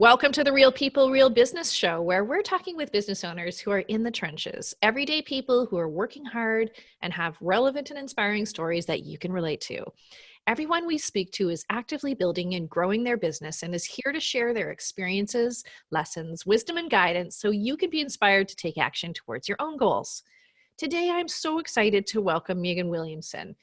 Welcome to the Real People, Real Business show, where we're talking with business owners who are in the trenches, everyday people who are working hard and have relevant and inspiring stories that you can relate to. Everyone we speak to is actively building and growing their business and is here to share their experiences, lessons, wisdom, and guidance so you can be inspired to take action towards your own goals. Today, I'm so excited to welcome Meagan Williamson.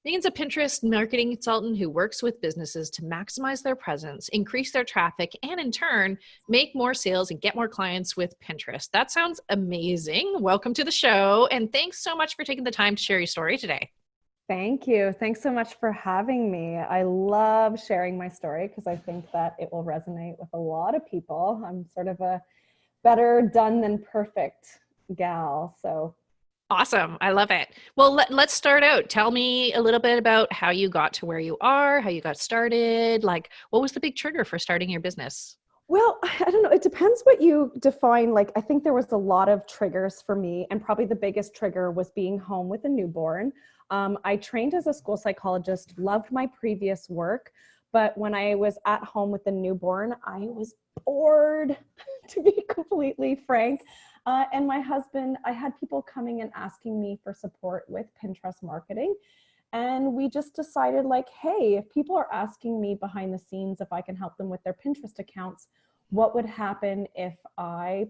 Meagan's a Pinterest marketing consultant who works with businesses to maximize their presence, increase their traffic, and in turn, make more sales and get more clients with Pinterest. That sounds amazing. Welcome to the show, and thanks so much for taking the time to share your story today. Thank you. Thanks so much for having me. I love sharing my story because I think that it will resonate with a lot of people. I'm sort of a better done than perfect gal, so. Awesome. I love it. Well, let's start out. Tell me a little bit about how you got to where you are, how you got started. Like, what was the big trigger for starting your business? Well, I don't know. It depends what you define. Like, I think there was a lot of triggers for me, and probably the biggest trigger was being home with a newborn. I trained as a school psychologist, loved my previous work, but when I was at home with the newborn, I was bored, to be completely frank. And my husband, I had people coming and asking me for support with Pinterest marketing. And we just decided like, hey, if people are asking me behind the scenes if I can help them with their Pinterest accounts, what would happen if I,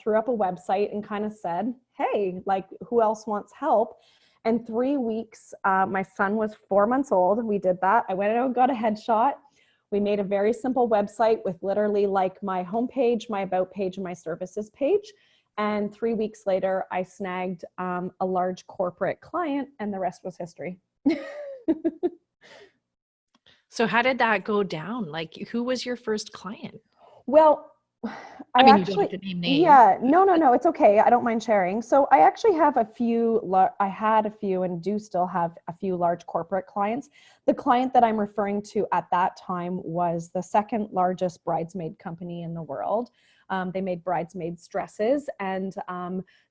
threw up a website and kind of said, hey, like, who else wants help? And 3 weeks, my son was 4 months old. We did that. I went out and got a headshot. We made a very simple website with literally like my homepage, my about page, and my services page. And 3 weeks later, I snagged a large corporate client, and the rest was history. So how did that go down? Like, who was your first client? Well, I mean, you don't have to name names. Yeah, no, it's okay. I don't mind sharing. So I actually have I had a few and do still have a few large corporate clients. The client that I'm referring to at that time was the second largest bridesmaid company in the world. They made bridesmaids dresses, and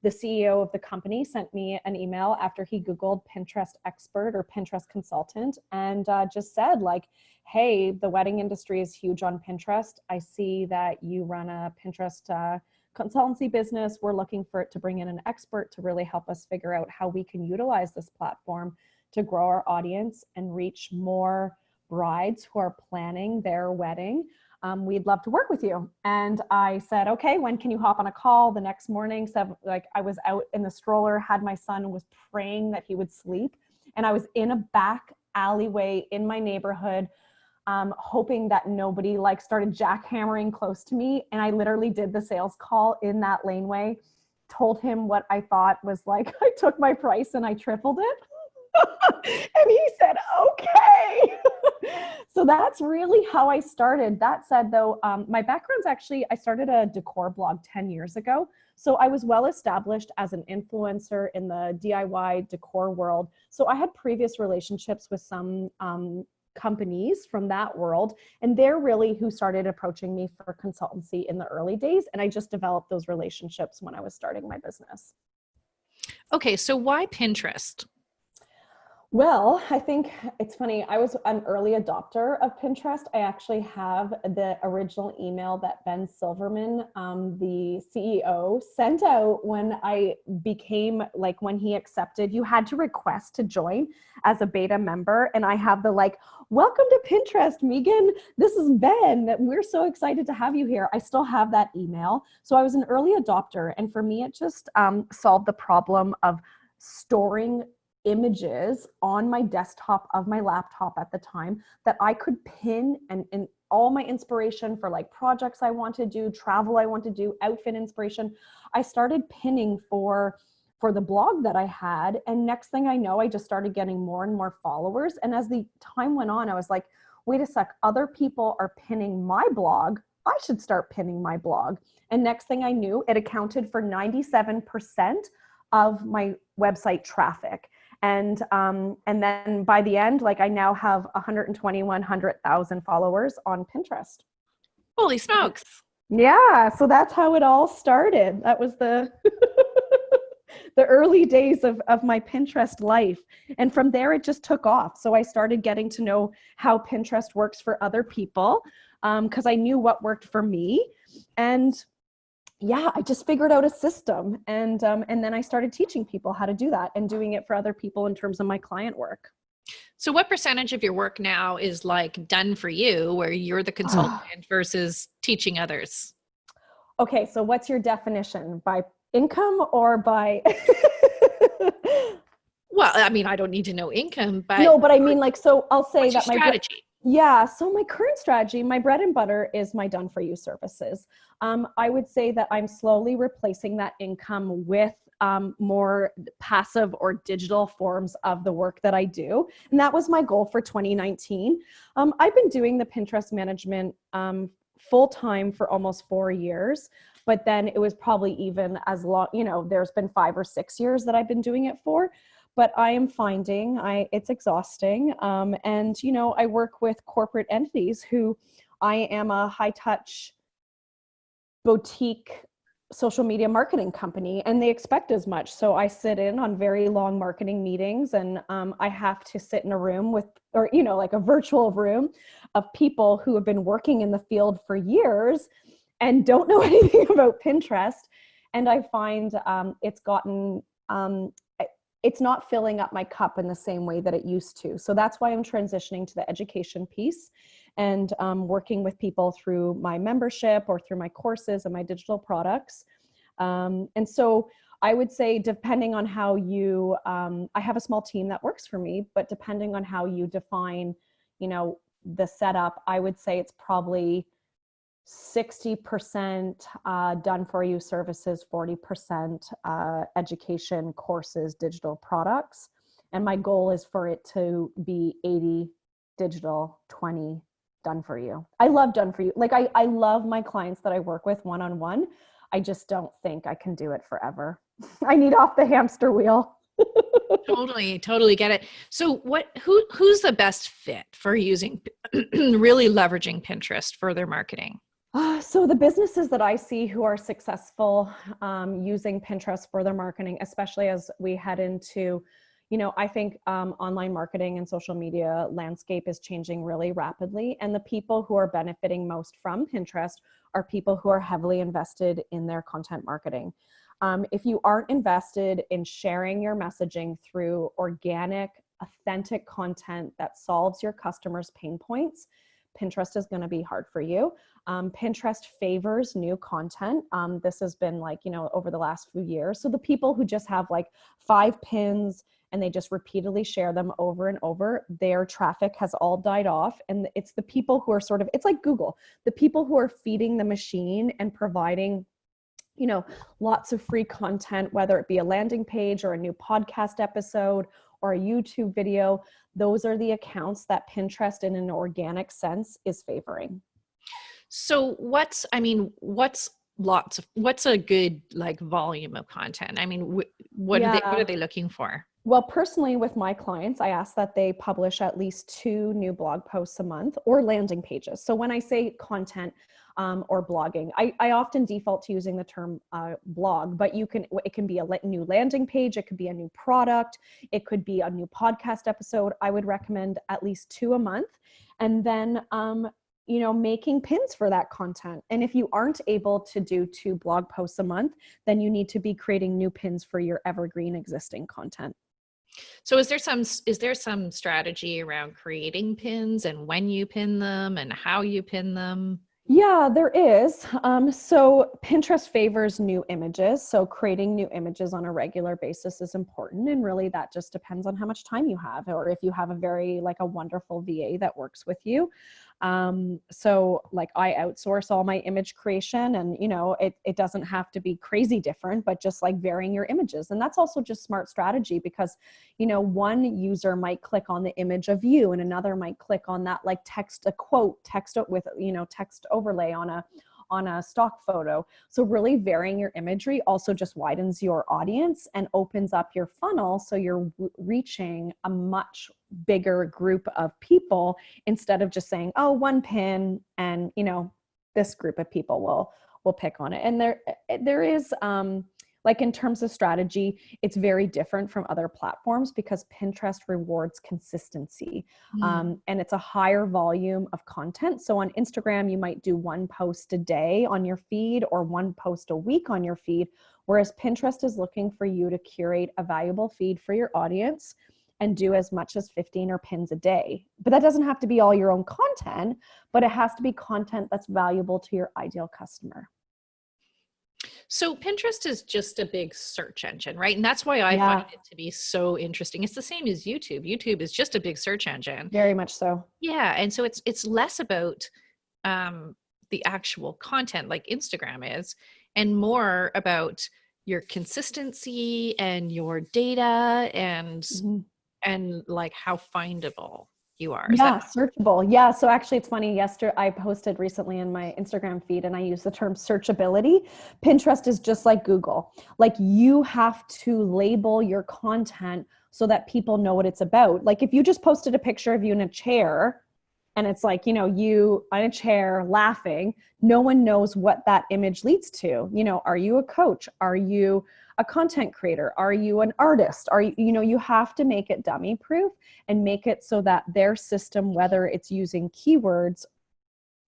the CEO of the company sent me an email after he Googled Pinterest expert or Pinterest consultant and just said like, hey, the wedding industry is huge on Pinterest. I see that you run a Pinterest consultancy business. We're looking for it to bring in an expert to really help us figure out how we can utilize this platform to grow our audience and reach more brides who are planning their wedding. We'd love to work with you. And I said, okay, when can you hop on a call? The next morning, I was out in the stroller, had my son, and was praying that he would sleep. And I was in a back alleyway in my neighborhood, hoping that nobody started jackhammering close to me. And I literally did the sales call in that laneway, told him what I thought was like, I took my price and I tripled it. And he said, okay. So that's really how I started. That said, though, my background's actually, I started a decor blog 10 years ago. So I was well established as an influencer in the DIY decor world. So I had previous relationships with some companies from that world, and they're really who started approaching me for consultancy in the early days. And I just developed those relationships when I was starting my business. Okay, so why Pinterest? Well, I think it's funny. I was an early adopter of Pinterest. I actually have the original email that Ben Silverman, the CEO, sent out when I became, when he accepted, you had to request to join as a beta member. And I have the welcome to Pinterest, Meagan. This is Ben. We're so excited to have you here. I still have that email. So I was an early adopter. And for me, it just solved the problem of storing images on my desktop of my laptop at the time that I could pin and all my inspiration for projects I want to do, travel I want to do, outfit inspiration. I started pinning for the blog that I had. And next thing I know, I just started getting more and more followers. And as the time went on, I was like, wait a sec, other people are pinning my blog. I should start pinning my blog. And next thing I knew, it accounted for 97% of my website traffic. And then by the end, I now have 100,000 followers on Pinterest. Holy smokes. Yeah. So that's how it all started. That was the the early days of my Pinterest life. And from there, it just took off. So I started getting to know how Pinterest works for other people. because I knew what worked for me. And yeah, I just figured out a system, and then I started teaching people how to do that and doing it for other people in terms of my client work. So what percentage of your work now is like done for you, where you're the consultant versus teaching others? Okay, so what's your definition? By income or by Well, I mean, I don't need to know income, but No, but I mean, like, so I'll say what's your that strategy? yeah, so my current strategy, my bread and butter is my done for you services. I would say that I'm slowly replacing that income with more passive or digital forms of the work that I do. And that was my goal for 2019. I've been doing the Pinterest management full time for almost 4 years, but then it was probably even as long, there's been 5 or 6 years that I've been doing it for. But I am finding it's exhausting. And, I work with corporate entities who I am a high touch boutique social media marketing company, and they expect as much. So I sit in on very long marketing meetings, and I have to sit in a room like a virtual room of people who have been working in the field for years and don't know anything about Pinterest. And I find it's not filling up my cup in the same way that it used to. So that's why I'm transitioning to the education piece and working with people through my membership or through my courses and my digital products. And so I would say, depending on how I have a small team that works for me, but depending on how you define, the setup, I would say it's probably 60% done for you services, 40% education, courses, digital products. And my goal is for it to be 80 digital, 20 done for you. I love done for you. Like I love my clients that I work with one-on-one. I just don't think I can do it forever. I need off the hamster wheel. Totally get it. So who's the best fit for using, really leveraging Pinterest for their marketing? So the businesses that I see who are successful using Pinterest for their marketing, especially as we head into, I think online marketing and social media landscape is changing really rapidly. And the people who are benefiting most from Pinterest are people who are heavily invested in their content marketing. If you aren't invested in sharing your messaging through organic, authentic content that solves your customers' pain points, Pinterest is going to be hard for you. Pinterest favors new content. This has been over the last few years. So the people who just have 5 pins and they just repeatedly share them over and over, their traffic has all died off. And it's the people who are it's like Google, the people who are feeding the machine and providing lots of free content, whether it be a landing page or a new podcast episode or a YouTube video. Those are the accounts that Pinterest in an organic sense is favoring. So what's a good volume of content? I mean, what are they looking for? Well, personally, with my clients, I ask that they publish at least 2 new blog posts a month or landing pages. So when I say content or blogging, I often default to using the term blog, but it can be a new landing page. It could be a new product. It could be a new podcast episode. I would recommend at least 2 a month. And then, making pins for that content. And if you aren't able to do 2 blog posts a month, then you need to be creating new pins for your evergreen existing content. So is there some strategy around creating pins and when you pin them and how you pin them? Yeah, there is. So Pinterest favors new images. So creating new images on a regular basis is important. And really that just depends on how much time you have, or if you have a wonderful VA that works with you. So I outsource all my image creation, and it doesn't have to be crazy different, but just varying your images. And that's also just smart strategy, because one user might click on the image of you and another might click on that text with text overlay on a stock photo. So really varying your imagery also just widens your audience and opens up your funnel, so you're reaching a much bigger group of people, instead of just saying, oh, 1 pin and this group of people will pick on it. And there is Like in terms of strategy, it's very different from other platforms because Pinterest rewards consistency. And it's a higher volume of content. So on Instagram, you might do one post a day on your feed or one post a week on your feed, whereas Pinterest is looking for you to curate a valuable feed for your audience and do as much as 15 or pins a day. But that doesn't have to be all your own content, but it has to be content that's valuable to your ideal customer. So Pinterest is just a big search engine, right? And that's why I Yeah, find it to be so interesting. It's the same as YouTube. YouTube is just a big search engine. very much so. Yeah, and so it's less about the actual content like Instagram is, and more about your consistency and your data Mhm. and like how findable you are. Is that Yeah, searchable. Yeah. So actually, it's funny. Yesterday, I posted recently in my Instagram feed and I use the term searchability. Pinterest is just like Google. Like you have to label your content so that people know what it's about. Like if you just posted a picture of you in a chair and it's like, you know, you on a chair laughing, no one knows what that image leads to. You know, are you a coach? Are you a content creator? Are you an artist? Are you, you know, you have to make it dummy proof and make it so that their system, whether it's using keywords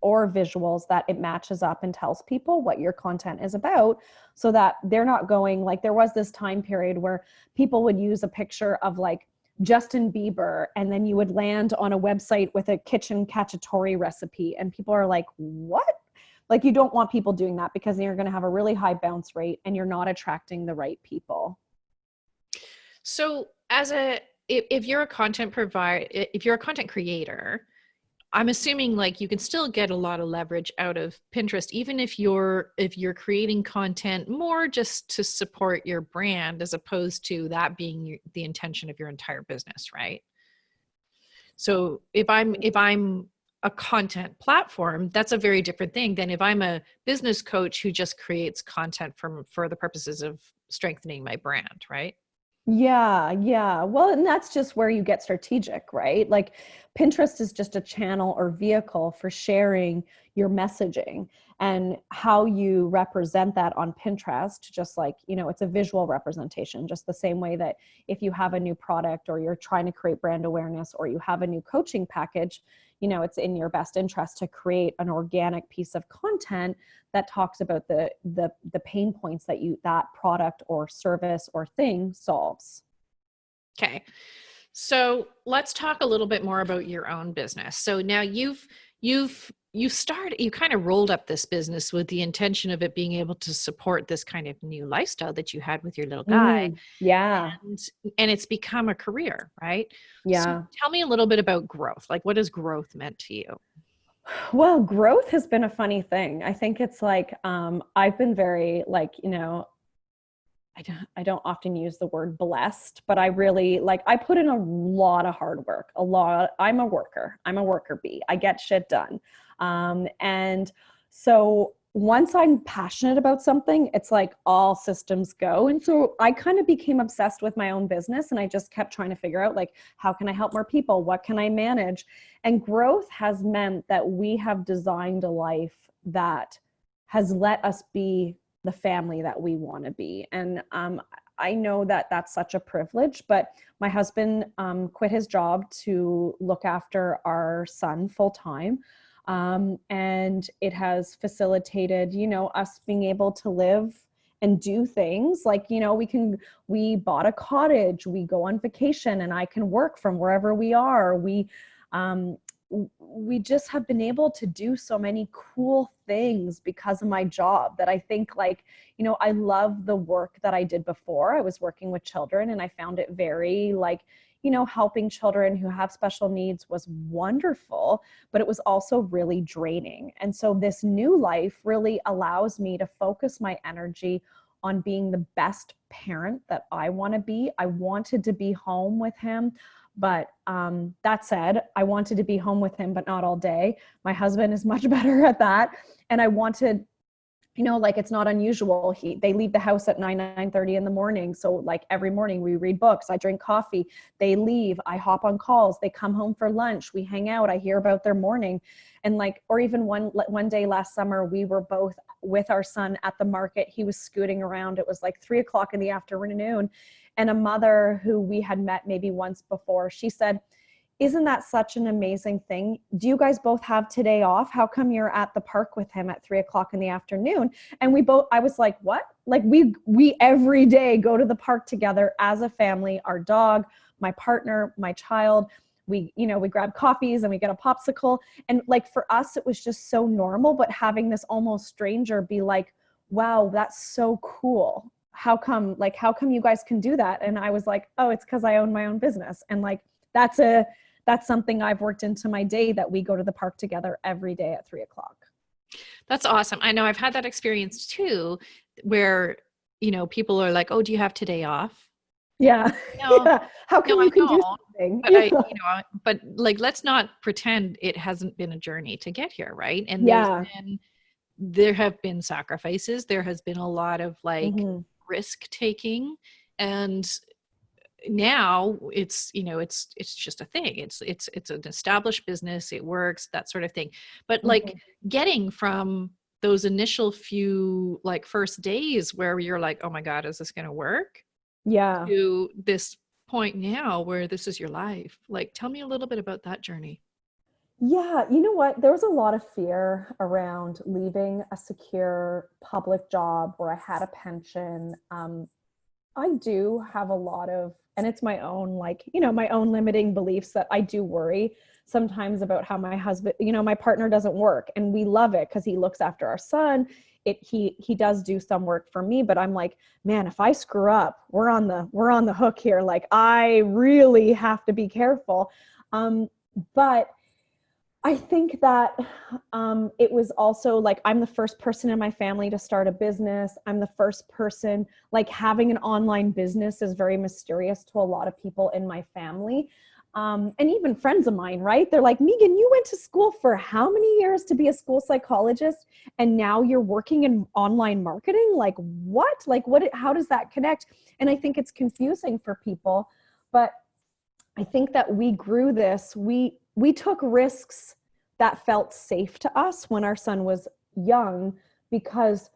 or visuals, that it matches up and tells people what your content is about, so that they're not going like there was this time period where people would use a picture of like Justin Bieber and then you would land on a website with a kitchen cacciatore recipe and people are like, what? Like you don't want people doing that because then you're going to have a really high bounce rate and you're not attracting the right people. so if you're a content provider, if you're a content creator, I'm assuming like you can still get a lot of leverage out of Pinterest, even if you're creating content more just to support your brand, as opposed to that being the intention of your entire business, right? So if I'm a content platform, that's a very different thing than if I'm a business coach who just creates content for the purposes of strengthening my brand, right? Yeah, yeah. Well, and that's just where you get strategic, right? Like Pinterest is just a channel or vehicle for sharing your messaging and how you represent that on Pinterest, just like, you know, it's a visual representation, just the same way that if you have a new product or you're trying to create brand awareness or you have a new coaching package, you know, it's in your best interest to create an organic piece of content that talks about the pain points that that product or service or thing solves. Okay. So let's talk a little bit more about your own business. So now you kind of rolled up this business with the intention of it being able to support this kind of new lifestyle that you had with your little guy, Yeah, and it's become a career, right? So yeah. tell me a little bit about growth. Like, what has growth meant to you? Well, growth has been a funny thing. I think it's like I've been very like, you know, I don't often use the word blessed, but I really like I put in a lot of hard work. A lot. I'm a worker. I'm a worker bee. I get shit done. And so once I'm passionate about something, it's like all systems go. And so I kind of became obsessed with my own business and I just kept trying to figure out like how can I help more people? What can I manage? And growth has meant that we have designed a life that has let us be the family that we want to be. And I know that that's such a privilege, but my husband quit his job to look after our son full time. And it has facilitated, you know, us being able to live and do things like, you know, we bought a cottage, we go on vacation and I can work from wherever we are. Um, we just have been able to do so many cool things because of my job that I think like, you know, I love the work that I did before. I was working with children and I found it very like, you know, helping children who have special needs was wonderful, but it was also really draining. And so this new life really allows me to focus my energy on being the best parent that I want to be. I wanted to be home with him. But that said, I wanted to be home with him, but not all day. My husband is much better at that. And I wanted like it's not unusual. They leave the house at 9:30 in the morning. So like every morning we read books, I drink coffee, they leave, I hop on calls, they come home for lunch, we hang out, I hear about their morning. And like, or even one day last summer, we were both with our son at the market. He was scooting around. It was like 3 o'clock in the afternoon. And a mother who we had met maybe once before, she said, isn't that such an amazing thing? Do you guys both have today off? How come you're at the park with him at 3 o'clock in the afternoon? And I was like, what? Like we every day go to the park together as a family, our dog, my partner, my child. We grab coffees and we get a popsicle. And like for us, it was just so normal, but having this almost stranger be like, wow, that's so cool. How come you guys can do that? And I was like, oh, it's because I own my own business. And like, that's something I've worked into my day, that we go to the park together every day at 3 o'clock. That's awesome. I know I've had that experience too, where, people are like, oh, do you have today off? Yeah. No, Yeah. How come no, you I can do don't. something? But like, let's not pretend it hasn't been a journey to get here. Right. And Yeah. there have been sacrifices. There has been a lot of like Mm-hmm. risk taking, and now it's just a thing. It's an established business, it works, that sort of thing. But like getting from those initial few like first days where you're like, oh my god, is this going to work, Yeah. to this point now where this is your life. Like, tell me a little bit about that journey. Yeah, you know what? There was a lot of fear around leaving a secure public job where I had a pension. I do have a lot of, and it's my own, like, my own limiting beliefs, that I do worry sometimes about how my husband, my partner doesn't work, and we love it because he looks after our son. He does do some work for me, but I'm like, man, if I screw up, we're on the hook here. Like, I really have to be careful. But I think that it was also like, I'm the first person in my family to start a business. I'm the first person, like, having an online business is very mysterious to a lot of people in my family. And even friends of mine, right? They're like, Meagan, you went to school for how many years to be a school psychologist? And now you're working in online marketing? Like, what? Like, how does that connect? And I think it's confusing for people, but I think that we grew this. We took risks that felt safe to us when our son was young, because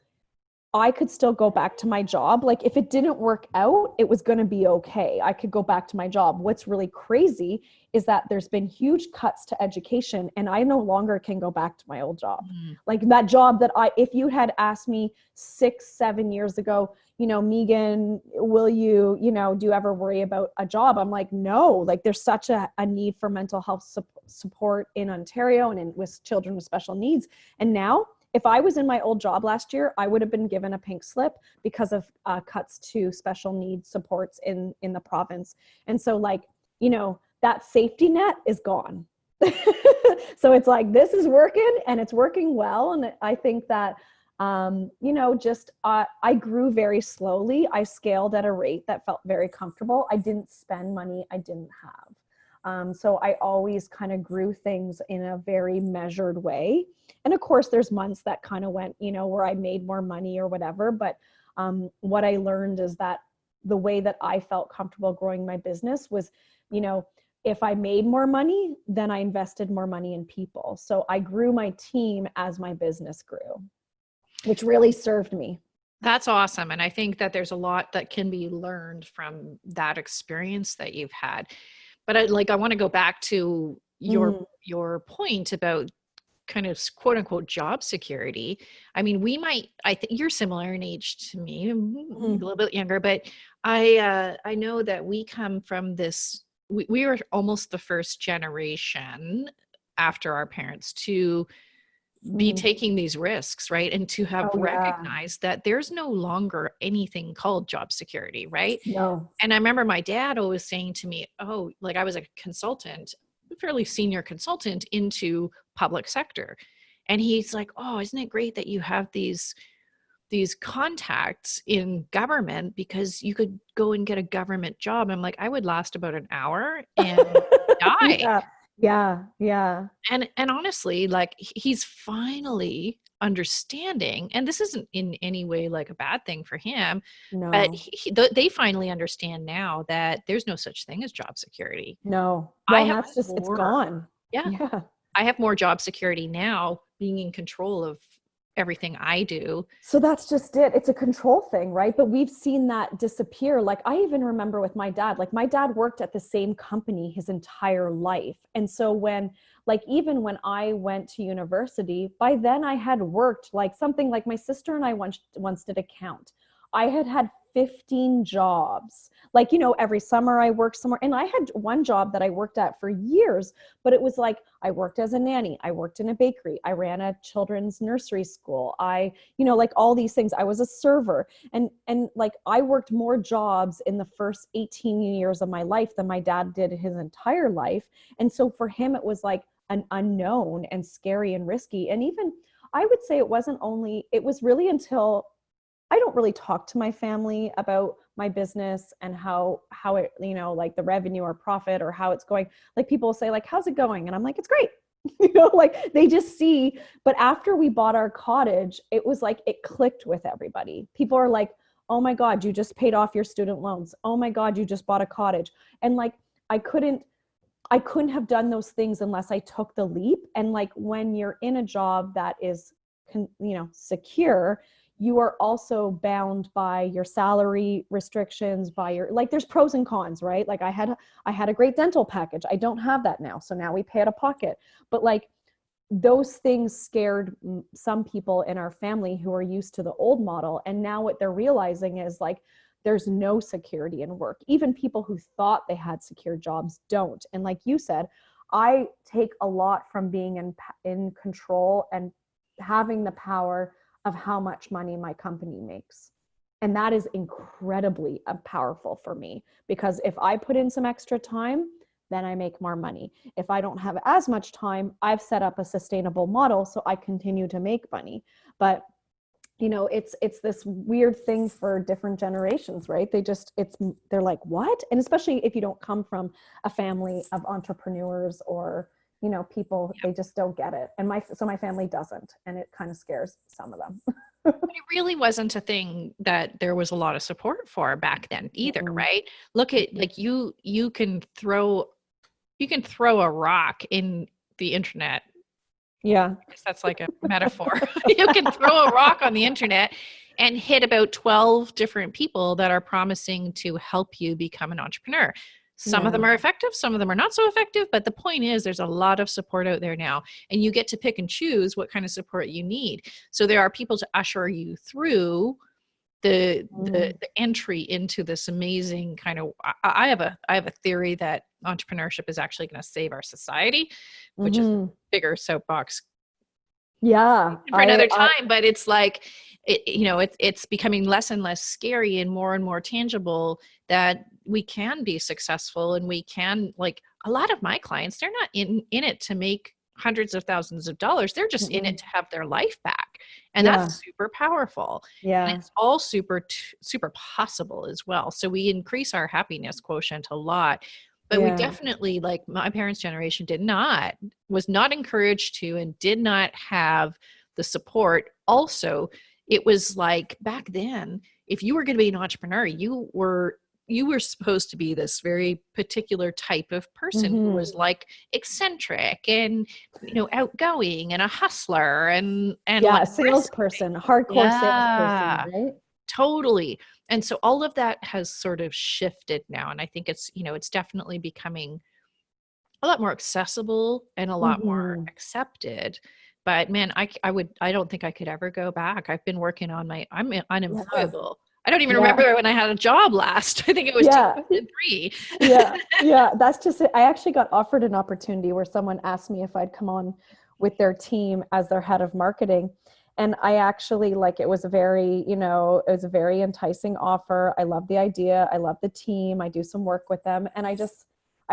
I could still go back to my job. Like, if it didn't work out, it was going to be okay. I could go back to my job. What's really crazy is that there's been huge cuts to education, and I no longer can go back to my old job. Like, that job that if you had asked me 6-7 years ago, Meagan, will you, do you ever worry about a job? I'm like, no. Like, there's such a need for mental health support in Ontario and with children with special needs. And now, if I was in my old job last year, I would have been given a pink slip because of cuts to special needs supports in the province. And so, like, that safety net is gone. So it's like, this is working, and it's working well. And I think that, I grew very slowly. I scaled at a rate that felt very comfortable. I didn't spend money I didn't have. So I always kind of grew things in a very measured way. And of course, there's months that kind of went, where I made more money or whatever. But what I learned is that the way that I felt comfortable growing my business was, if I made more money, then I invested more money in people. So I grew my team as my business grew, which really served me. That's awesome. And I think that there's a lot that can be learned from that experience that you've had. But I want to go back to your point about kind of quote unquote job security. I mean, I think you're similar in age to me, a little bit younger, but I know that we come from this, we were almost the first generation after our parents to be taking these risks, right? And to have recognized that there's no longer anything called job security, right? No. And I remember my dad always saying to me, oh, like, I was a consultant, a fairly senior consultant into public sector. And he's like, oh, isn't it great that you have these contacts in government, because you could go and get a government job. I'm like, I would last about an hour and die. Yeah. And And honestly, like, he's finally understanding, and this isn't in any way like a bad thing for him, but No, they finally understand now that there's no such thing as job security. no. I Well, and have that's just, it's more, gone. yeah, Yeah. I have more job security now being in control of everything I do. So that's just it. It's a control thing, right? But we've seen that disappear. Like I even remember with my dad, like my dad worked at the same company his entire life. And so when, like, even when I went to university, by then I had worked like something like my sister and I once did a count. I had had 15 jobs. Like, you know, every summer I worked somewhere, and I had one job that I worked at for years, but it was like I worked as a nanny, I worked in a bakery, I ran a children's nursery school, I, you know, like all these things. I was a server, and like I worked more jobs in the first 18 years of my life than my dad did his entire life. And so for him it was like an unknown and scary and risky. And even I would say it was really until I don't really talk to my family about my business and how it, you know, like the revenue or profit or how it's going. Like people will say like, how's it going? And I'm like, it's great. You know, like they just see. But after we bought our cottage, it was like it clicked with everybody. People are like, oh my God, you just paid off your student loans. Oh my God, you just bought a cottage. And like I couldn't have done those things unless I took the leap. And like when you're in a job that is, you know, secure, you are also bound by your salary restrictions, by your, like there's pros and cons, right? Like I had a great dental package. I don't have that now. So now we pay out of pocket. But like those things scared some people in our family who are used to the old model. And now what they're realizing is like, there's no security in work. Even people who thought they had secure jobs don't. And like you said, I take a lot from being in control and having the power of how much money my company makes. And that is incredibly powerful for me, because if I put in some extra time, then I make more money. If I don't have as much time, I've set up a sustainable model so I continue to make money. But you know, it's this weird thing for different generations, right? They're like, what? And especially if you don't come from a family of entrepreneurs or, you know, people, they just don't get it. And my family doesn't, and it kind of scares some of them. It really wasn't a thing that there was a lot of support for back then either, Mm-mm. right? Look at like you can throw a rock in the internet. Yeah. I guess that's like a metaphor. You can throw a rock on the internet and hit about 12 different people that are promising to help you become an entrepreneur. Some of Yeah. them are effective, some of them are not so effective, but the point is there's a lot of support out there now, and you get to pick and choose what kind of support you need. So there are people to usher you through the entry into this amazing kind of, I have a theory that entrepreneurship is actually going to save our society, which is a Mm-hmm. bigger soapbox Yeah. for another time. But it's like it's becoming less and less scary and more tangible that we can be successful, and we can, like, a lot of my clients, they're not in it to make hundreds of thousands of dollars. They're just in it to have their life back, and Yeah. that's super powerful. And Yeah. it's all super possible as well. So we increase our happiness quotient a lot. But we Yeah. definitely, like my parents' generation, was not encouraged to, and did not have the support. Also, it was like back then, if you were going to be an entrepreneur, you were supposed to be this very particular type of person who Mm-hmm. was like eccentric and, outgoing and a hustler and Yeah. like A risk. salesperson, hardcore salesperson, Yeah, right? totally. And so all of that has sort of shifted now. And I think it's definitely becoming a lot more accessible and a lot more Mm-hmm. accepted. But man, I don't think I could ever go back. I've been working on I'm Yeah. unemployable. I don't even Yeah. remember when I had a job last. I think it was Yeah. 2003. Yeah, yeah, that's just it. I actually got offered an opportunity where someone asked me if I'd come on with their team as their head of marketing. And I actually, like, it was a very, it was a very enticing offer. I love the idea. I love the team. I do some work with them. And I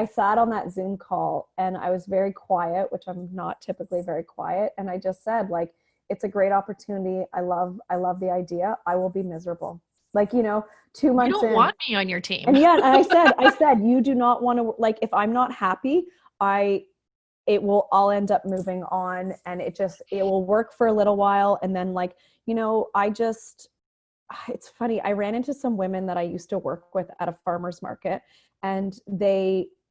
sat on that Zoom call and I was very quiet, which I'm not typically very quiet. And I just said, like, it's a great opportunity. I love the idea. I will be miserable. Like, 2 months You don't in. want me on your team. And yeah, and I said, you do not want to, like, if I'm not happy, I it will all end up moving on, and it will work for a little while. And then like, it's funny. I ran into some women that I used to work with at a farmer's market, and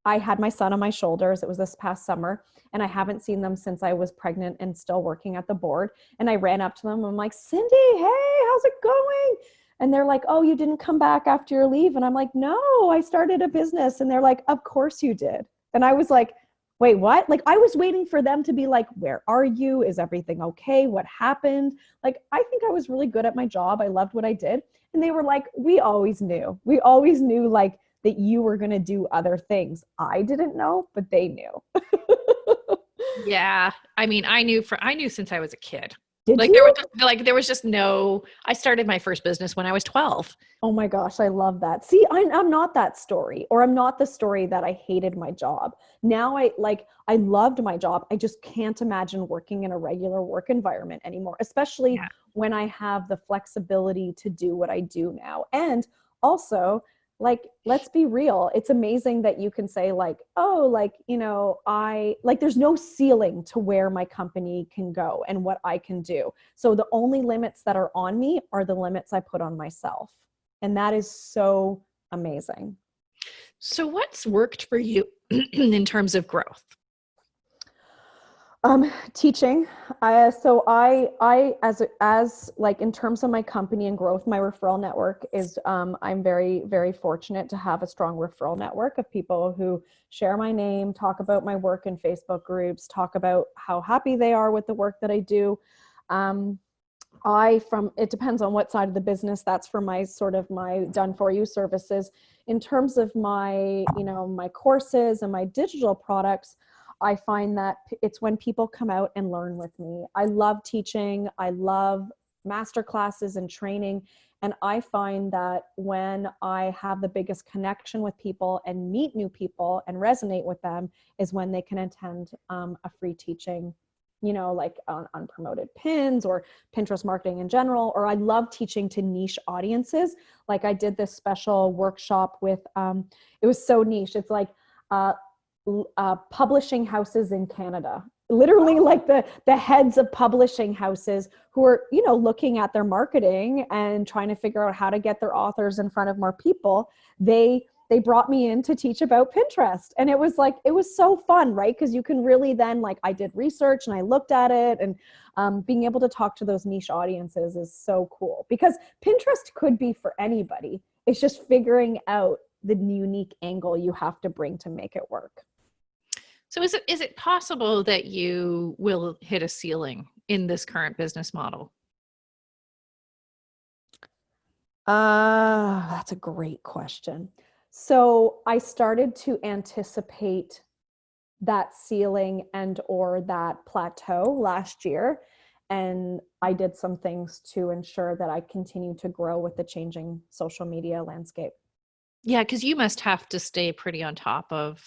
I had my son on my shoulders. It was this past summer, and I haven't seen them since I was pregnant and still working at the board. And I ran up to them. I'm like, Cindy, hey, how's it going? And they're like, oh, you didn't come back after your leave. And I'm like, no, I started a business. And they're like, of course you did. And I was like, wait, what? Like, I was waiting for them to be like, where are you? Is everything okay? What happened? Like, I think I was really good at my job. I loved what I did. And they were like, we always knew like that you were going to do other things. I didn't know, but they knew. Yeah. I mean, I knew since I was a kid. Did like you? there was just no, I started my first business when I was 12. Oh my gosh, I love that. See, I'm not that story, or I'm not the story that I hated my job. Now I loved my job. I just can't imagine working in a regular work environment anymore, especially when I have the flexibility to do what I do now. And also, like, let's be real. It's amazing that you can say like, oh, like, there's no ceiling to where my company can go and what I can do. So the only limits that are on me are the limits I put on myself. And that is so amazing. So what's worked for you in terms of growth? Teaching. So I, as like in terms of my company and growth, my referral network is, I'm very, very fortunate to have a strong referral network of people who share my name, talk about my work in Facebook groups, talk about how happy they are with the work that I do. It depends on what side of the business. That's for my sort of my done for you services. In terms of my, my courses and my digital products, I find that it's when people come out and learn with me. I love teaching. I love master classes and training. And I find that when I have the biggest connection with people and meet new people and resonate with them is when they can attend a free teaching, like on unpromoted pins or Pinterest marketing in general. Or I love teaching to niche audiences. Like I did this special workshop with, it was so niche. It's like, publishing houses in Canada, literally like the heads of publishing houses who are, looking at their marketing and trying to figure out how to get their authors in front of more people. They brought me in to teach about Pinterest. And it was so fun, right? Because you can really then, like, I did research and I looked at it, and being able to talk to those niche audiences is so cool, because Pinterest could be for anybody. It's just figuring out the unique angle you have to bring to make it work. So is it possible that you will hit a ceiling in this current business model? That's a great question. So I started to anticipate that ceiling and or that plateau last year. And I did some things to ensure that I continue to grow with the changing social media landscape. Yeah, because you must have to stay pretty on top of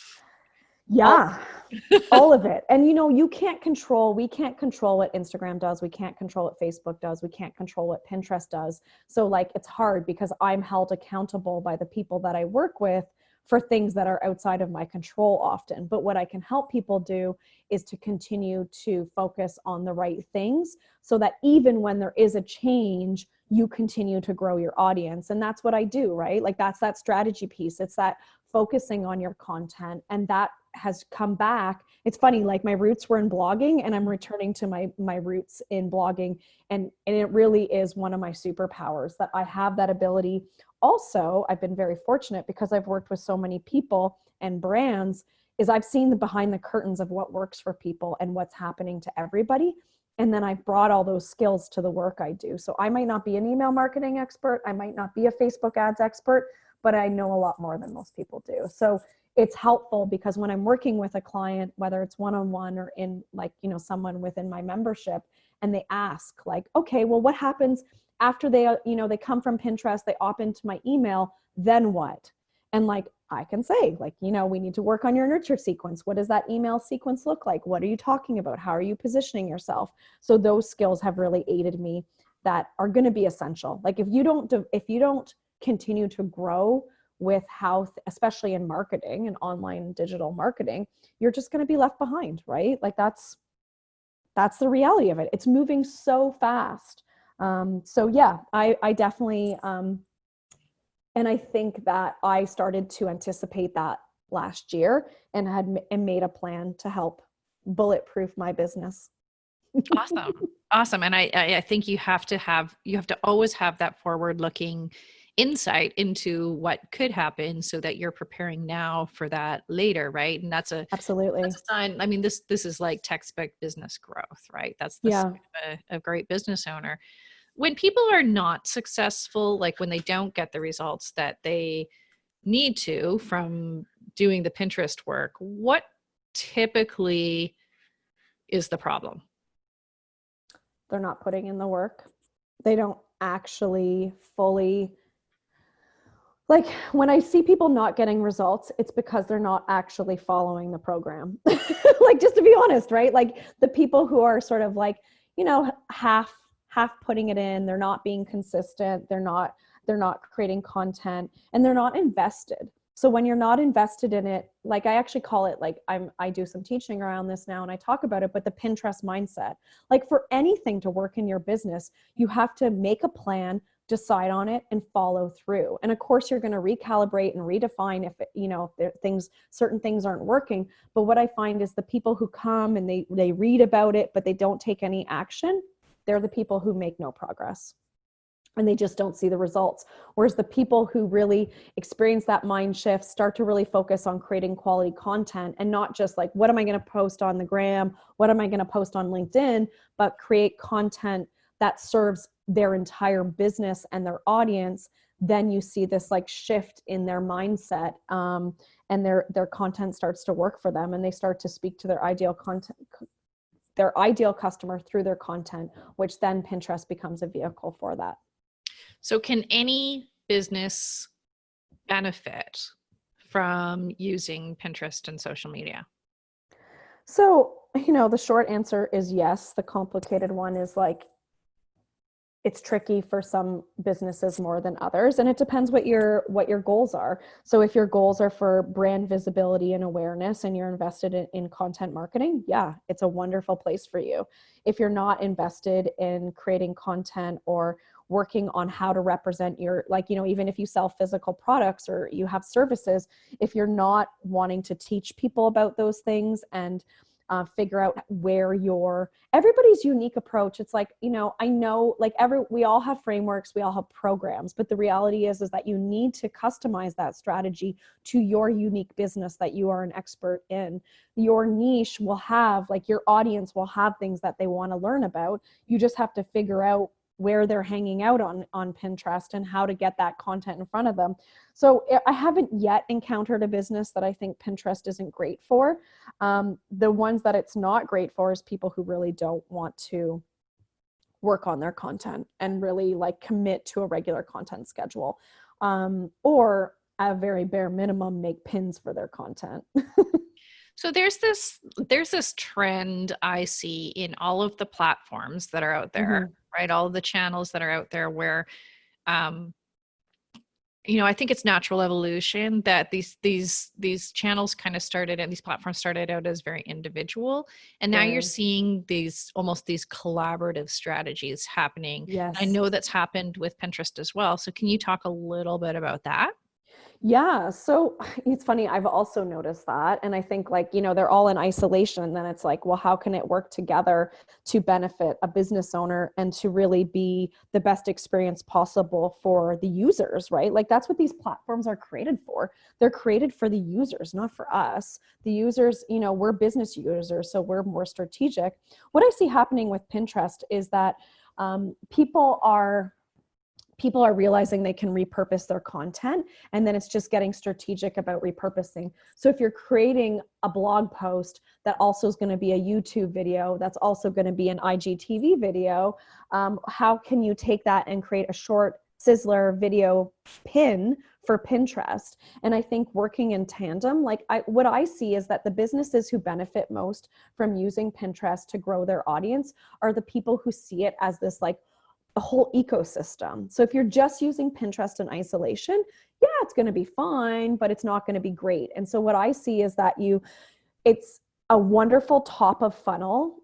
all of it. And we can't control what Instagram does. We can't control what Facebook does. We can't control what Pinterest does. So like, it's hard because I'm held accountable by the people that I work with for things that are outside of my control often. But what I can help people do is to continue to focus on the right things so that even when there is a change, you continue to grow your audience. And that's what I do, right? Like that's that strategy piece. It's that focusing on your content. And that has come back. It's funny, like my roots were in blogging and I'm returning to my roots in blogging. And it really is one of my superpowers that I have that ability. Also, I've been very fortunate because I've worked with so many people and brands, is I've seen the behind the curtains of what works for people and what's happening to everybody. And then I've brought all those skills to the work I do. So I might not be an email marketing expert. I might not be a Facebook ads expert, but I know a lot more than most people do. So it's helpful because when I'm working with a client, whether it's one-on-one or in like, someone within my membership, and they ask like, okay, well, what happens after they come from Pinterest, they opt into my email, then what? And like, I can say like, we need to work on your nurture sequence. What does that email sequence look like? What are you talking about? How are you positioning yourself? So those skills have really aided me that are going to be essential. Like if you don't continue to grow with how, especially in marketing and online digital marketing, you're just going to be left behind, right? Like that's the reality of it. It's moving so fast. So yeah, I definitely, and I think that I started to anticipate that last year and made a plan to help bulletproof my business. Awesome. Awesome. And I think you have to always have that forward looking insight into what could happen so that you're preparing now for that later. Right. And Absolutely. that's a sign. I mean, this is like textbook business growth, right? That's the Yeah. sign of a great business owner. When people are not successful, like when they don't get the results that they need to from doing the Pinterest work, what typically is the problem? They're not putting in the work. They don't actually fully, like when I see people not getting results, it's because they're not actually following the program. Like, just to be honest, right? Like the people who are sort of like, half putting it in, they're not being consistent, they're not creating content, and they're not invested. So when you're not invested in it, like I actually call it, like I do some teaching around this now and I talk about it, but the Pinterest mindset, like for anything to work in your business, you have to make a plan, decide on it, and follow through. And of course you're going to recalibrate and redefine if certain things aren't working. But what I find is the people who come and they read about it, but they don't take any action, they're the people who make no progress. And they just don't see the results. Whereas the people who really experience that mind shift start to really focus on creating quality content and not just like, what am I going to post on the gram? What am I going to post on LinkedIn? But create content that serves their entire business and their audience. Then you see this like shift in their mindset, and their content starts to work for them, and they start to speak to their ideal customer through their content, which then Pinterest becomes a vehicle for that. So can any business benefit from using Pinterest and social media? So, the short answer is yes. The complicated one is like, it's tricky for some businesses more than others. And it depends what your goals are. So if your goals are for brand visibility and awareness and you're invested in content marketing, yeah, it's a wonderful place for you. If you're not invested in creating content or working on how to represent even if you sell physical products or you have services, if you're not wanting to teach people about those things and figure out where everybody's unique approach. It's like, I know like we all have frameworks, we all have programs, but the reality is that you need to customize that strategy to your unique business that you are an expert in. Your niche will have, like your audience will have things that they want to learn about. You just have to figure out where they're hanging out on Pinterest and how to get that content in front of them. So I haven't yet encountered a business that I think Pinterest isn't great for. The ones that it's not great for is people who really don't want to work on their content and really like commit to a regular content schedule, or at a very bare minimum, make pins for their content. So there's this trend I see in all of the platforms that are out there, right? All of the channels that are out there where, I think it's natural evolution that these channels kind of started and these platforms started out as very individual. And now you're seeing these collaborative strategies happening. Yes. I know that's happened with Pinterest as well. So can you talk a little bit about that? Yeah. So it's funny. I've also noticed that. And I think like, they're all in isolation. And then it's like, well, how can it work together to benefit a business owner and to really be the best experience possible for the users, right? Like that's what these platforms are created for. They're created for the users, not for us. The users, we're business users, so we're more strategic. What I see happening with Pinterest is that people are realizing they can repurpose their content, and then it's just getting strategic about repurposing. So if you're creating a blog post that also is going to be a YouTube video, that's also going to be an IGTV video, how can you take that and create a short sizzler video pin for Pinterest? And I think working in tandem, what I see is that the businesses who benefit most from using Pinterest to grow their audience are the people who see it as this like a whole ecosystem. So if you're just using Pinterest in isolation, yeah, it's going to be fine, but it's not going to be great. And so what I see is that it's a wonderful top of funnel,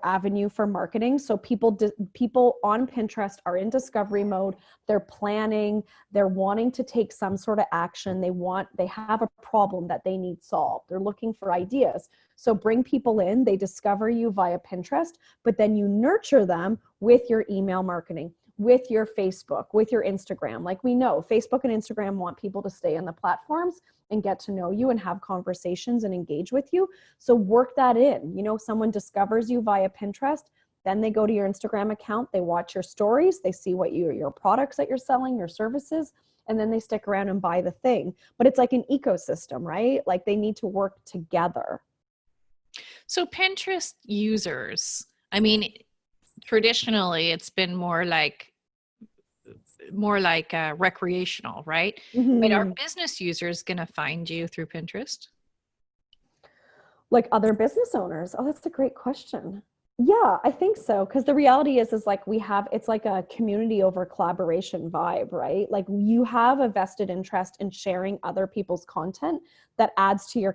avenue for marketing. So people on Pinterest are in discovery mode. They're planning, they're wanting to take some sort of action. They have a problem that they need solved. They're looking for ideas. So bring people in, they discover you via Pinterest, but then you nurture them with your email marketing, with your Facebook, with your Instagram. Like we know Facebook and Instagram want people to stay on the platforms and get to know you and have conversations and engage with you. So work that in. Someone discovers you via Pinterest, then they go to your Instagram account, they watch your stories, they see what your products that you're selling, your services, and then they stick around and buy the thing. But it's like an ecosystem, right? Like they need to work together. So Pinterest users, I mean, traditionally it's been more like recreational, right? Mm-hmm. But are business users going to find you through Pinterest? Like other business owners? Oh, that's a great question. Yeah, I think so. Because the reality is like it's like a community over collaboration vibe, right? Like you have a vested interest in sharing other people's content that adds to your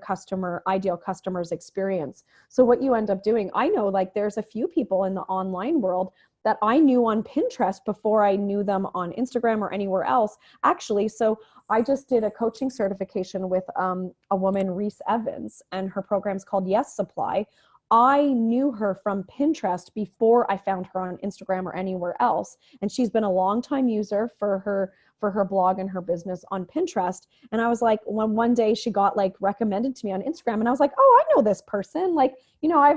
ideal customer's experience. So what you end up doing, I know like there's a few people in the online world that I knew on Pinterest before I knew them on Instagram or anywhere else. Actually, so I just did a coaching certification with a woman, Reese Evans, and her program's called Yes Supply. I knew her from Pinterest before I found her on Instagram or anywhere else. And she's been a longtime user for her blog and her business on Pinterest. And I was like, when one day she got like recommended to me on Instagram, and I was like, oh, I know this person. Like, I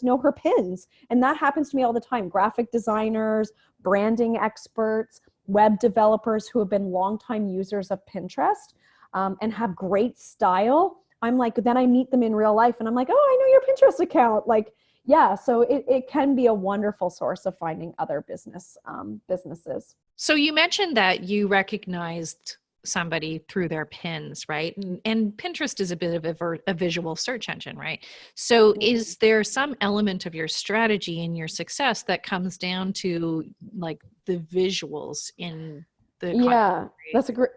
know her pins. And that happens to me all the time. Graphic designers, branding experts, web developers who have been longtime users of Pinterest and have great style. I'm like, then I meet them in real life and I'm like, oh, I know your Pinterest account. Like, yeah, so it can be a wonderful source of finding other businesses. So you mentioned that you recognized somebody through their pins, right? And Pinterest is a bit of a visual search engine, right? So is there some element of your strategy and your success that comes down to like the visuals in the Yeah,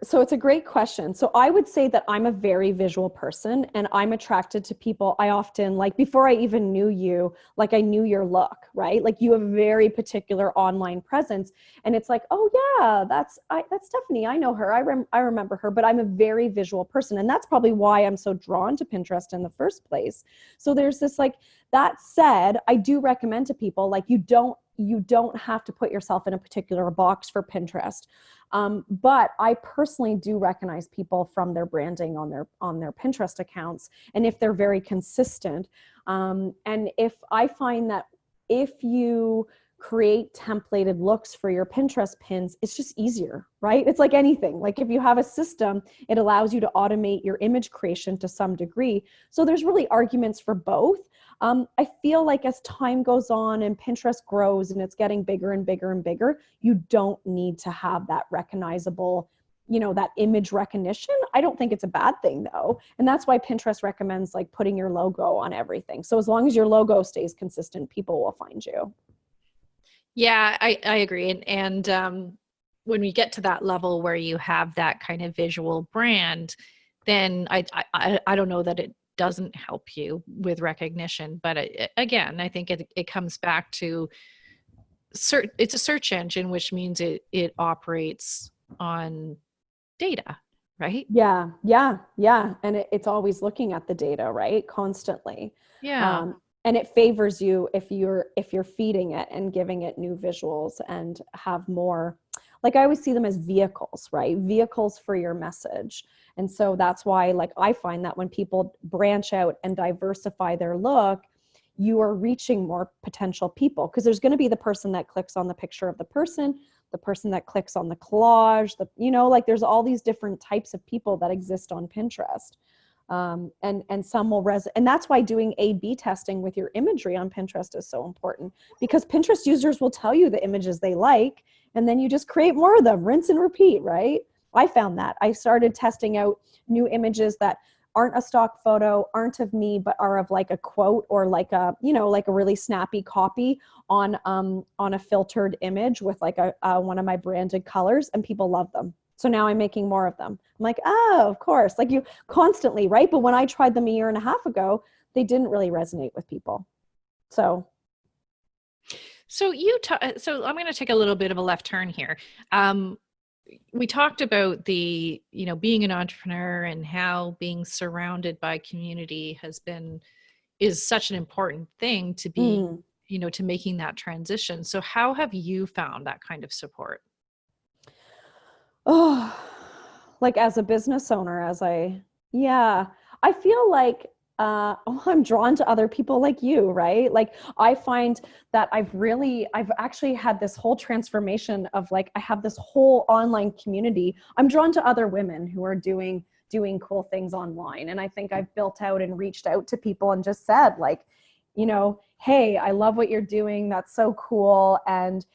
so it's a great question. So I would say that I'm a very visual person and I'm attracted to people. I often, like before I even knew you, like I knew your look, right? Like you have a very particular online presence and it's like, oh yeah, that's Stephanie. I know her. I remember her, but I'm a very visual person. And that's probably why I'm so drawn to Pinterest in the first place. So there's this like, that said, I do recommend to people, like you don't have to put yourself in a particular box for Pinterest. But I personally do recognize people from their branding on their Pinterest accounts. And if they're very consistent, and if I find that if you create templated looks for your Pinterest pins, it's just easier, right? It's like anything. Like if you have a system, it allows you to automate your image creation to some degree. So there's really arguments for both. I feel like as time goes on and Pinterest grows and it's getting bigger and bigger and bigger, you don't need to have that recognizable, that image recognition. I don't think it's a bad thing though. And that's why Pinterest recommends like putting your logo on everything. So as long as your logo stays consistent, people will find you. Yeah, I agree. And when we get to that level where you have that kind of visual brand, then I don't know that it doesn't help you with recognition. But again, I think it comes back to it's a search engine, which means it operates on data, right? Yeah. And it's always looking at the data, right? Constantly. Yeah. And it favors you if you're feeding it and giving it new visuals and have more, like I always see them as vehicles, right? Vehicles for your message. And so that's why, like, I find that when people branch out and diversify their look, you are reaching more potential people because there's going to be the person that clicks on the picture of the person that clicks on the collage, like there's all these different types of people that exist on Pinterest. And some will and that's why doing A/B testing with your imagery on Pinterest is so important because Pinterest users will tell you the images they like, and then you just create more of them, rinse and repeat, right? I found that I started testing out new images that aren't a stock photo, aren't of me, but are of like a quote or like a, you know, like a really snappy copy on a filtered image with like a one of my branded colors, and people love them. So now I'm making more of them. I'm like, oh, of course, like you constantly, right? But when I tried them a year and a half ago, they didn't really resonate with people. So So so I'm going to take a little bit of a left turn here. We talked about the, being an entrepreneur and how being surrounded by community is such an important thing to be, to making that transition. So how have you found that kind of support? Oh, like as a business owner, I feel like I'm drawn to other people like you, right? Like I find that I've actually had this whole transformation of like, I have this whole online community. I'm drawn to other women who are doing cool things online. And I think I've built out and reached out to people and just said like, hey, I love what you're doing. That's so cool. And,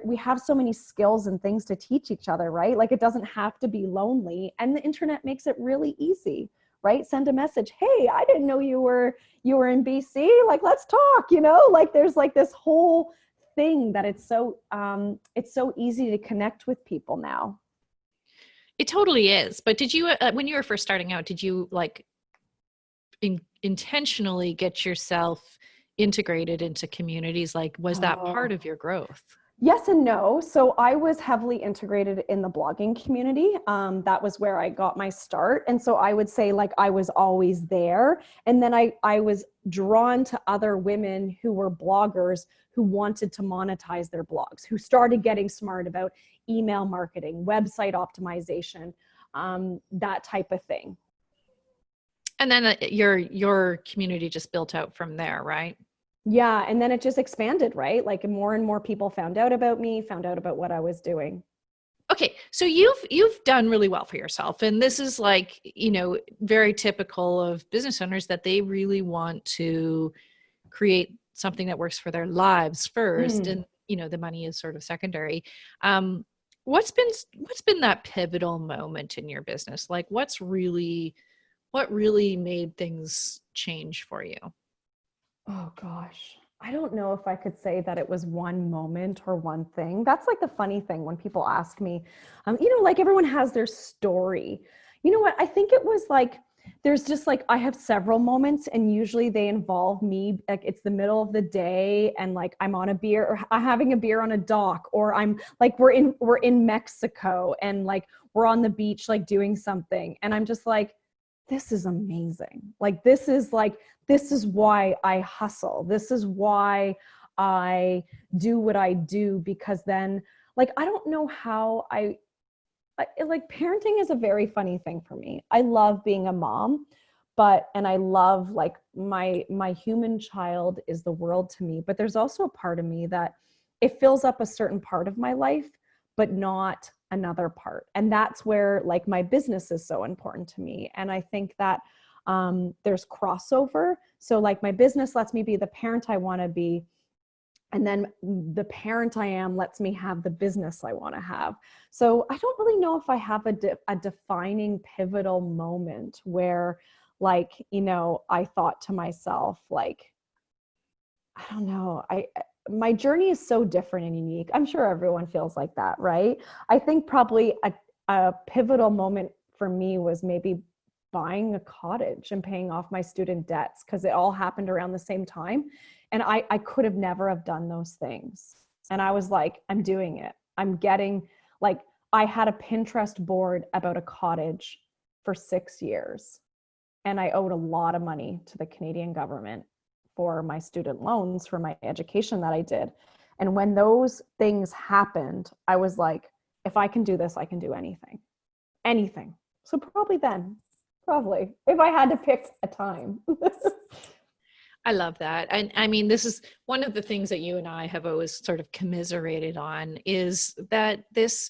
we have so many skills and things to teach each other, right? Like it doesn't have to be lonely, and the internet makes it really easy, right? Send a message. Hey, I didn't know you were in BC. Like, let's talk, like there's like this whole thing that it's so easy to connect with people now. It totally is. But did you, when you were first starting out, did you like intentionally get yourself integrated into communities? Like, was that part of your growth? Yes and no. So I was heavily integrated in the blogging community. That was where I got my start. And so I would say like I was always there. And then I was drawn to other women who were bloggers who wanted to monetize their blogs, who started getting smart about email marketing, website optimization, that type of thing. And then your community just built out from there, right? Yeah. And then it just expanded, right? Like more and more people found out about me, found out about what I was doing. Okay. So you've done really well for yourself. And this is like, very typical of business owners, that they really want to create something that works for their lives first. And, the money is sort of secondary. What's been that pivotal moment in your business? Like what really made things change for you? Oh gosh, I don't know if I could say that it was one moment or one thing. That's like the funny thing when people ask me, like everyone has their story. You know what? I think it was like, there's just like, I have several moments, and usually they involve me. Like it's the middle of the day and like I'm on a beer, or I'm having a beer on a dock, or I'm like, we're in Mexico and like we're on the beach, like doing something. And I'm just like, this is amazing. Like, this is why I hustle. This is why I do what I do, because then like, I don't know how like parenting is a very funny thing for me. I love being a mom, and I love like my human child is the world to me, but there's also a part of me that it fills up a certain part of my life, but not another part. And that's where like my business is so important to me. And I think that there's crossover. So like my business lets me be the parent I want to be, and then the parent I am lets me have the business I want to have. So I don't really know if I have a defining pivotal moment where like, I thought to myself, like, I don't know, my journey is so different and unique. I'm sure everyone feels like that, right? I think probably a pivotal moment for me was maybe buying a cottage and paying off my student debts, because it all happened around the same time. And I could have never have done those things. And I was like, I'm doing it. I'm getting like, I had a Pinterest board about a cottage for 6 years, and I owed a lot of money to the Canadian government for my student loans for my education that I did. And when those things happened, I was like, if I can do this, I can do anything. So probably if I had to pick a time. I love that. And I mean, this is one of the things that you and I have always sort of commiserated on, is that this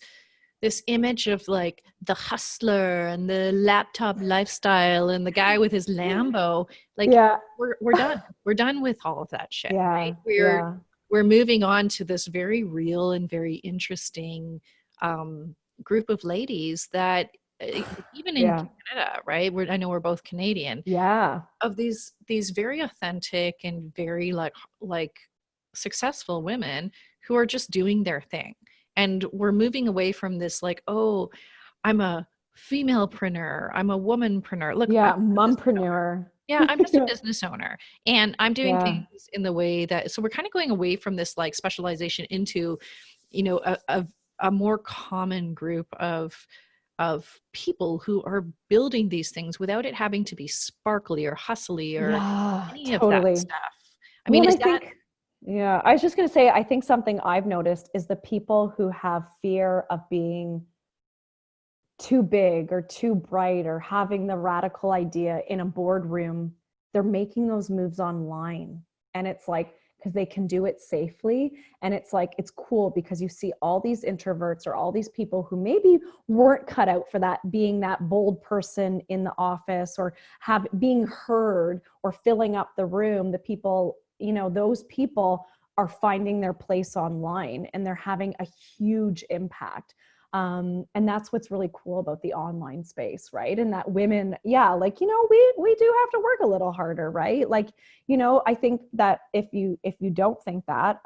image of like the hustler and the laptop lifestyle and the guy with his Lambo, like yeah. we're done. We're done with all of that shit, Yeah. right? Yeah. We're moving on to this very real and very interesting group of ladies that even in Yeah. Canada, right? I know we're both Canadian, Yeah. of these very authentic and very like successful women who are just doing their thing. And we're moving away from this like, oh, I'm a femalepreneur, I'm a womanpreneur. Look, I'm Yeah. a business owner. Mumpreneur. Yeah, I'm just a business owner and I'm doing Yeah. things in the way that, so we're kind of going away from this like specialization into, a more common group of people who are building these things without it having to be sparkly or hustly or Yeah, any of that totally. stuff. I Well, mean, and is I that think, yeah, I was just going to say, I think something I've noticed is the people who have fear of being too big or too bright or having the radical idea in a boardroom, they're making those moves online. And it's like, because they can do it safely. And it's like, it's cool because you see all these introverts or all these people who maybe weren't cut out for that, being that bold person in the office or being heard or filling up the room. The people, those people are finding their place online and they're having a huge impact. And that's what's really cool about the online space, right? And that women, yeah, like, we do have to work a little harder, right? Like, I think that if you don't think that,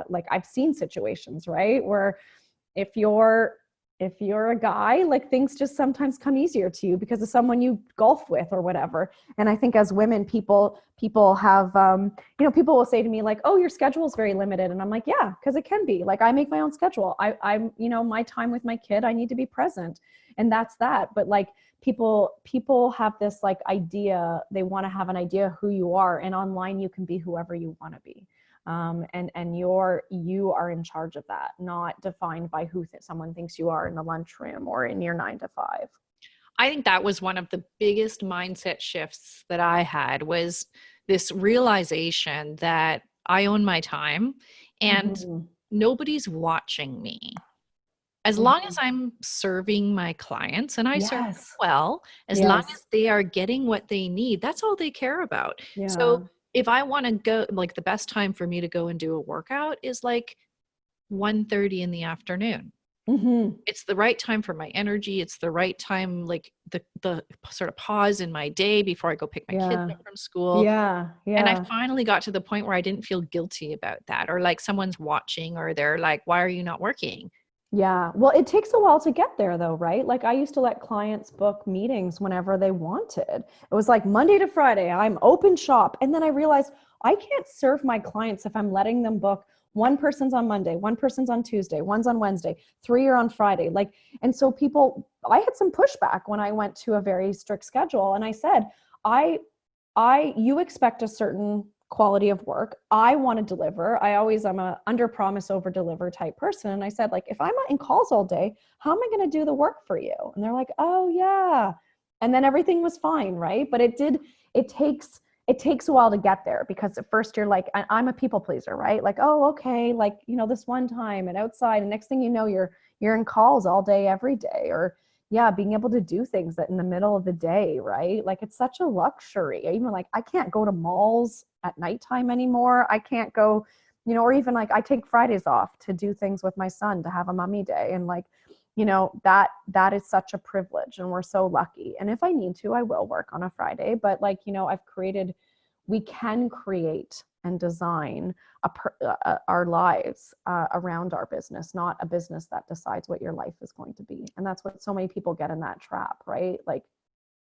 like I've seen situations, right, where if you're if you're a guy, like things just sometimes come easier to you because of someone you golf with or whatever. And I think as women, people have people will say to me like, oh, your schedule is very limited. And I'm like, yeah, because it can be. Like I make my own schedule. I'm my time with my kid, I need to be present. And that's that. But like people have this like idea, they want to have an idea who you are. And online you can be whoever you want to be. And you are in charge of that, not defined by who someone thinks you are in the lunchroom or in your 9 to 5. I think that was one of the biggest mindset shifts that I had, was this realization that I own my time and Mm-hmm. nobody's watching me. As long Mm-hmm. as I'm serving my clients and I serve them Yes. well, as long Yes. as they are getting what they need, that's all they care about. So Yeah. if I want to go, like the best time for me to go and do a workout is like 1:30 in the afternoon. Mm-hmm. It's the right time for my energy. It's the right time, like the sort of pause in my day before I go pick my kids Yeah. up from school. Yeah. And I Yeah. finally got to the point where I didn't feel guilty about that, or like someone's watching, or they're like, why are you not working? Yeah. Well, it takes a while to get there though, right? Like I used to let clients book meetings whenever they wanted. It was like Monday to Friday, I'm open shop. And then I realized I can't serve my clients if I'm letting them book one person's on Monday, one person's on Tuesday, one's on Wednesday, three are on Friday. Like, and so I had some pushback when I went to a very strict schedule. And I said, I you expect a certain quality of work. I want to deliver. I'm a under promise over deliver type person. And I said, like, if I'm in calls all day, how am I going to do the work for you? And they're like, oh yeah. And then everything was fine. Right. But it takes a while to get there because at first you're like, I'm a people pleaser, right? Like, oh, okay. Like, this one time and outside, and next thing you know, you're in calls all day, every day, or yeah, being able to do things that in the middle of the day, right? Like it's such a luxury. Even like I can't go to malls at nighttime anymore. I can't go, or even like I take Fridays off to do things with my son, to have a mummy day. And like, that is such a privilege and we're so lucky. And if I need to, I will work on a Friday, but like, we can create and design our lives around our business, not a business that decides what your life is going to be. And that's what so many people get in that trap, right? Like,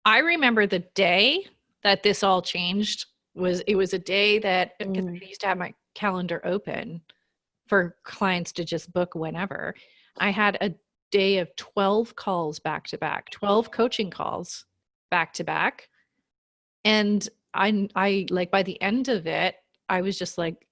I remember the day that this all changed. It was a day that, because I used to have my calendar open for clients to just book whenever. I had a day of 12 calls back to back, 12 coaching calls back to back. And I like by the end of it, I was just like,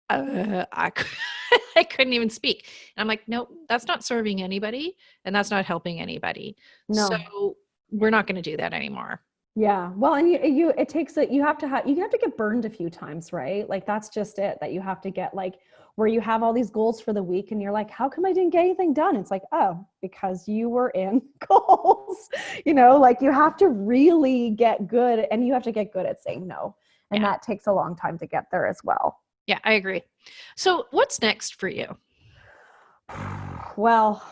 I, I couldn't even speak. And I'm like, nope, that's not serving anybody and that's not helping anybody. So no. we're not going to do that anymore. Yeah. Well, and it takes you have to get burned a few times, right? Like that's just it, that you have to get like where you have all these goals for the week and you're like, how come I didn't get anything done? It's like, oh, because you were in goals, like you have to really get good and you have to get good at saying no. And Yeah. that takes a long time to get there as well. Yeah, I agree. So what's next for you? Well,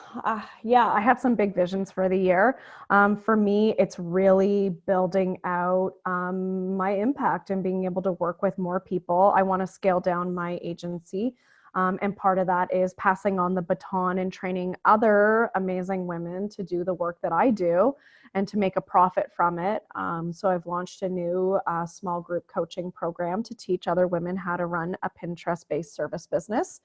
yeah, I have some big visions for the year. For me, it's really building out my impact and being able to work with more people. I want to scale down my agency. And part of that is passing on the baton and training other amazing women to do the work that I do and to make a profit from it. So I've launched a new small group coaching program to teach other women how to run a Pinterest-based service business.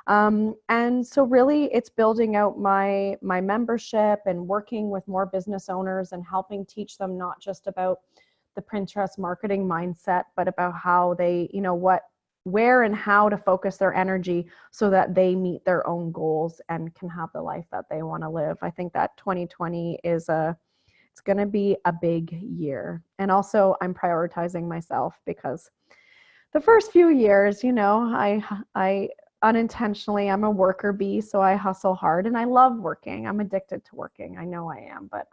And so really it's building out my membership and working with more business owners and helping teach them not just about the Pinterest marketing mindset, but about how they, where and how to focus their energy so that they meet their own goals and can have the life that they want to live. I think that 2020 it's going to be a big year. And also I'm prioritizing myself because the first few years, I unintentionally, I'm a worker bee, so I hustle hard and I love working. I'm addicted to working. I know I am, but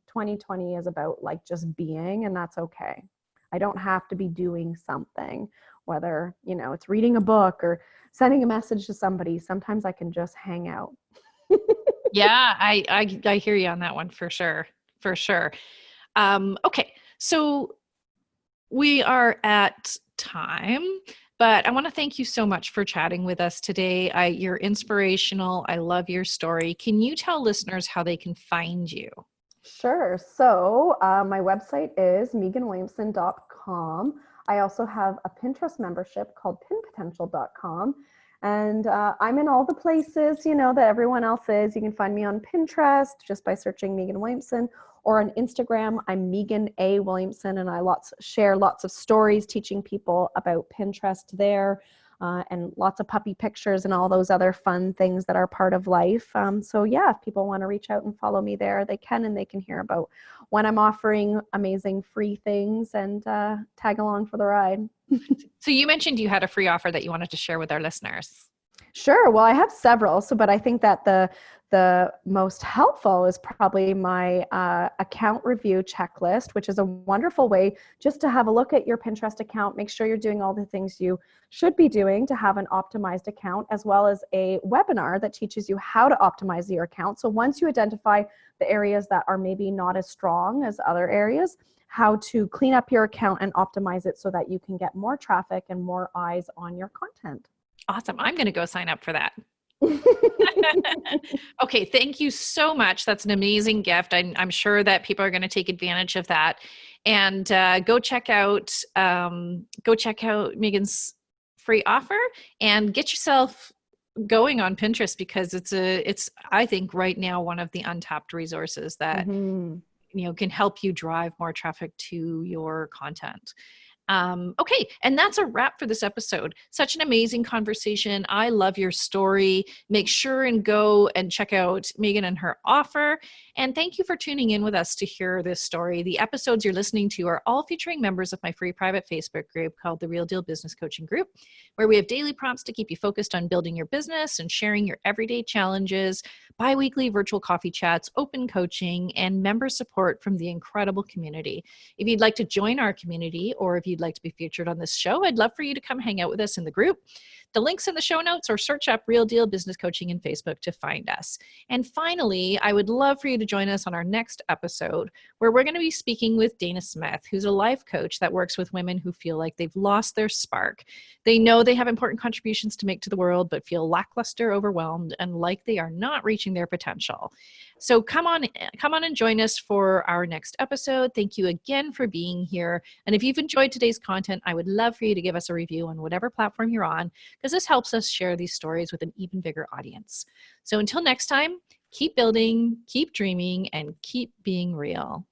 2020 is about like just being, and that's okay. I don't have to be doing something, whether, it's reading a book or sending a message to somebody. Sometimes I can just hang out. Yeah, I hear you on that one for sure. For sure. Okay. So we are at time, but I want to thank you so much for chatting with us today. You're inspirational. I love your story. Can you tell listeners how they can find you? Sure. So my website is meaganwilliamson.com. I also have a Pinterest membership called pinpotential.com. And I'm in all the places, that everyone else is. You can find me on Pinterest just by searching Meagan Williamson, or on Instagram, I'm Meagan A. Williamson, and I share lots of stories teaching people about Pinterest there, and lots of puppy pictures and all those other fun things that are part of life. So yeah, if people want to reach out and follow me there, they can, and they can hear about when I'm offering amazing free things and tag along for the ride. So you mentioned you had a free offer that you wanted to share with our listeners. Sure. Well, I have several. But I think that the most helpful is probably my account review checklist, which is a wonderful way just to have a look at your Pinterest account, make sure you're doing all the things you should be doing to have an optimized account, as well as a webinar that teaches you how to optimize your account. So once you identify the areas that are maybe not as strong as other areas, how to clean up your account and optimize it so that you can get more traffic and more eyes on your content. Awesome. I'm going to go sign up for that. Okay. Thank you so much. That's an amazing gift. I'm sure that people are going to take advantage of that, and go check out Meagan's free offer and get yourself going on Pinterest, because it's I think right now one of the untapped resources that can help you drive more traffic to your content. Okay. And that's a wrap for this episode. Such an amazing conversation. I love your story. Make sure and go and check out Meagan and her offer. And thank you for tuning in with us to hear this story. The episodes you're listening to are all featuring members of my free private Facebook group called the Real Deal Business Coaching Group, where we have daily prompts to keep you focused on building your business and sharing your everyday challenges, bi-weekly virtual coffee chats, open coaching, and member support from the incredible community. If you'd like to join our community, or if you'd like to be featured on this show, I'd love for you to come hang out with us in the group. The link's in the show notes, or search up Real Deal Business Coaching in Facebook to find us. And finally, I would love for you to join us on our next episode, where we're going to be speaking with Dana Smith, who's a life coach that works with women who feel like they've lost their spark. They know they have important contributions to make to the world, but feel lackluster, overwhelmed, and like they are not reaching their potential. So come on and join us for our next episode. Thank you again for being here. And if you've enjoyed today's content, I would love for you to give us a review on whatever platform you're on, because this helps us share these stories with an even bigger audience. So until next time, keep building, keep dreaming, and keep being real.